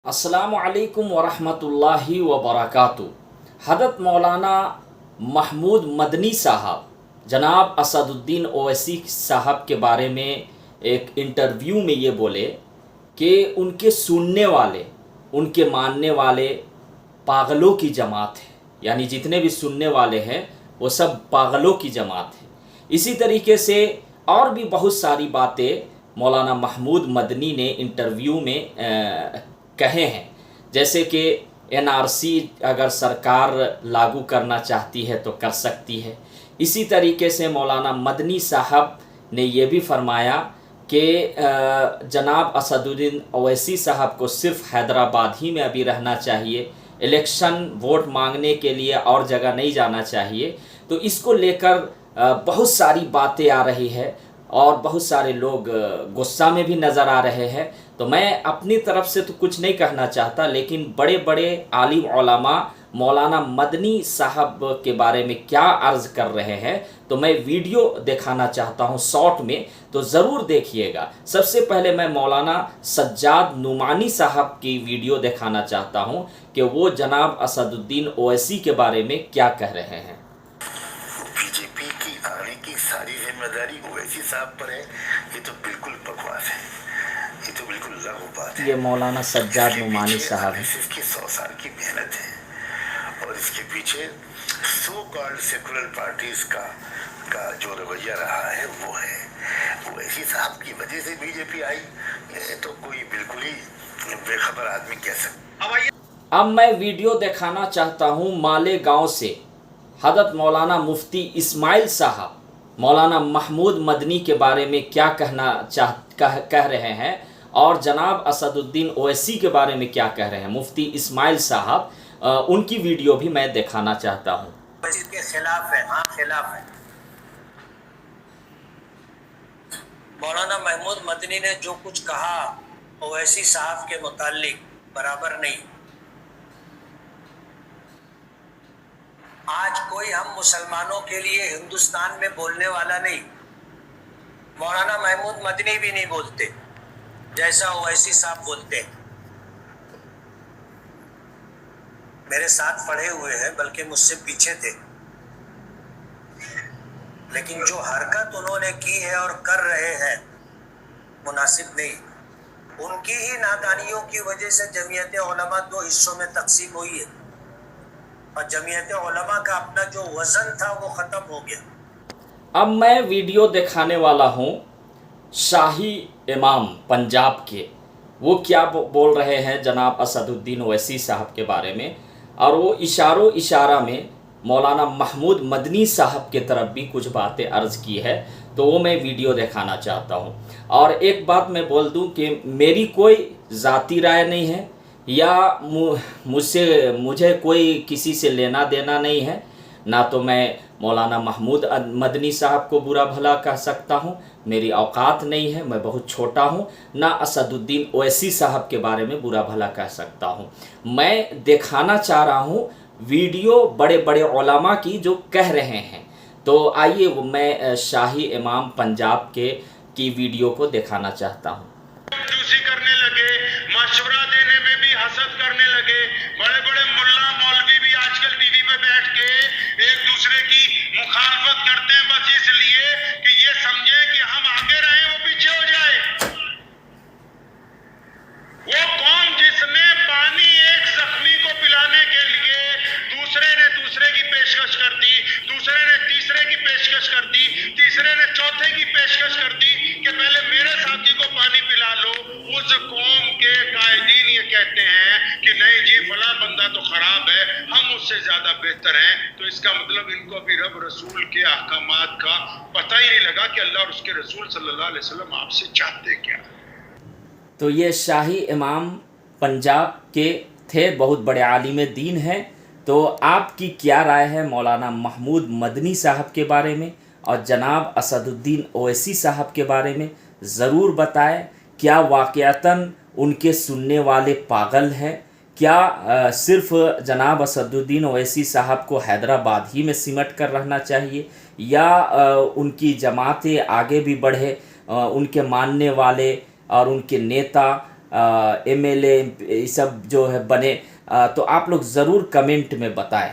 अस्सलामु अलैकुम वरहमतुल्लाहि वबरकातुहू। हज़रत मौलाना महमूद मदनी साहब जनाब असदुद्दीन ओवैसी साहब के बारे में एक इंटरव्यू में ये बोले कि उनके सुनने वाले, उनके मानने वाले पागलों की जमात है, यानी जितने भी सुनने वाले हैं वो सब पागलों की जमात है। इसी तरीके से और भी बहुत सारी बातें मौलाना महमूद मदनी ने इंटरव्यू में कहे हैं, जैसे कि एनआरसी अगर सरकार लागू करना चाहती है तो कर सकती है। इसी तरीके से मौलाना मदनी साहब ने ये भी फरमाया कि जनाब असदुद्दीन ओवैसी साहब को सिर्फ हैदराबाद ही में अभी रहना चाहिए, इलेक्शन वोट मांगने के लिए और जगह नहीं जाना चाहिए। तो इसको लेकर बहुत सारी बातें आ रही है और बहुत सारे लोग गुस्सा में भी नज़र आ रहे हैं। तो मैं अपनी तरफ से तो कुछ नहीं कहना चाहता, लेकिन बड़े बड़े आलिम उलमा मौलाना मदनी साहब के बारे में क्या अर्ज़ कर रहे हैं, तो मैं वीडियो दिखाना चाहता हूं शॉर्ट में, तो ज़रूर देखिएगा। सबसे पहले मैं मौलाना सज्जाद नुमानी साहब की वीडियो दिखाना चाहता हूं कि वो जनाब असदुद्दीन ओवैसी के बारे में क्या कह रहे हैं। बीजेपी की आने की सारी जिम्मेदारी ओवैसी साहब पर है, ये तो बिल्कुल बकवास है, ये तो बिल्कुल लागू बात है। ये मौलाना सज्जाद नुमानी साहब हैं। इसकी 100 साल की मेहनत है और इसके पीछे सो कॉल्ड सेकुलर पार्टीज का जो रवैया रहा है वो है। ओवैसी साहब की वजह से बीजेपी आई, ये तो कोई बिल्कुल ही बेखबर आदमी कह सकता। अब मैं वीडियो दिखाना चाहता हूँ मालेगांव से हज़रत मौलाना मुफ्ती इस्माइल साहब मौलाना महमूद मदनी के बारे में क्या कह रहे हैं और जनाब असदुद्दीन ओवैसी के बारे में क्या कह रहे हैं। मुफ्ती इस्माइल साहब, उनकी वीडियो भी मैं दिखाना चाहता हूँ। इसके खिलाफ है, हाँ खिलाफ है। मौलाना महमूद मदनी ने जो कुछ कहा ओवैसी साहब के मुतालिक बराबर नहीं। आज कोई हम मुसलमानों के लिए हिंदुस्तान में बोलने वाला नहीं, मौलाना महमूद मदनी भी नहीं बोलते जैसा ओवैसी साहब बोलते हैं। मेरे साथ पढ़े हुए हैं, बल्कि मुझसे पीछे थे, लेकिन जो हरकत उन्होंने की है और कर रहे हैं मुनासिब नहीं। उनकी ही नादानियों की वजह से जमीयत उलमा दो हिस्सों में तकसीम हुई है और जमीयत उलमा का अपना जो वजन था वो ख़त्म हो गया। अब मैं वीडियो दिखाने वाला हूँ शाही इमाम पंजाब के, वो क्या बोल रहे हैं जनाब असदुद्दीन ओवैसी साहब के बारे में, और वो इशारा में मौलाना महमूद मदनी साहब के तरफ भी कुछ बातें अर्ज़ की है, तो वो मैं वीडियो दिखाना चाहता हूँ। और एक बात मैं बोल दूँ कि मेरी कोई ज़ाती राय नहीं है या मुझे कोई किसी से लेना देना नहीं है, ना तो मैं मौलाना महमूद मदनी साहब को बुरा भला कह सकता हूँ, मेरी औकात नहीं है, मैं बहुत छोटा हूँ, ना असदुद्दीन ओवैसी साहब के बारे में बुरा भला कह सकता हूँ। मैं दिखाना चाह रहा हूँ वीडियो बड़े बड़े उलमा की जो कह रहे हैं। तो आइए मैं शाही इमाम पंजाब की वीडियो को दिखाना चाहता हूँ। करने लगे, मशवरा देने में भी हसद करने लगे। बड़े बड़े मुल्ला मौलवी भी आजकल टीवी पे बैठ के एक दूसरे की मुखालफत करते हैं, बस इसलिए कि ये समझे कि हम आगे रहे वो पीछे हो जाए। वो कौन जिसने पानी एक जख्मी को पिलाने के लिए दूसरे ने दूसरे की पेशकश कर दी, दूसरे ने तीसरे की पेशकश कर दी, तीसरे ने चौथे की पेशकश कर दी कि पहले मेरे साथी को पानी पिला लो। उस कौम के कायदीन ये कहते हैं कि नहीं जी फला बंदा तो खराब है, हम उससे ज्यादा बेहतर हैं। तो इसका मतलब इनको अभी रब रसूल के अहकामात का पता ही नहीं लगा कि अल्लाह और उसके रसूल सल्लल्लाहु अलैहि वसल्लम आपसे चाहते क्या। तो ये शाही इमाम पंजाब के थे, बहुत बड़े आलिम दीन हैं। तो आपकी क्या राय है मौलाना महमूद मदनी साहब के बारे में और जनाब असदुद्दीन ओवैसी साहब के बारे में ज़रूर बताएं। क्या वाक़यातन उनके सुनने वाले पागल हैं? क्या सिर्फ़ जनाब असदुद्दीन ओवैसी साहब को हैदराबाद ही में सिमट कर रहना चाहिए, या उनकी जमातें आगे भी बढ़े, उनके मानने वाले और उनके नेता MLA ये सब जो है बने, तो आप लोग ज़रूर कमेंट में बताएं।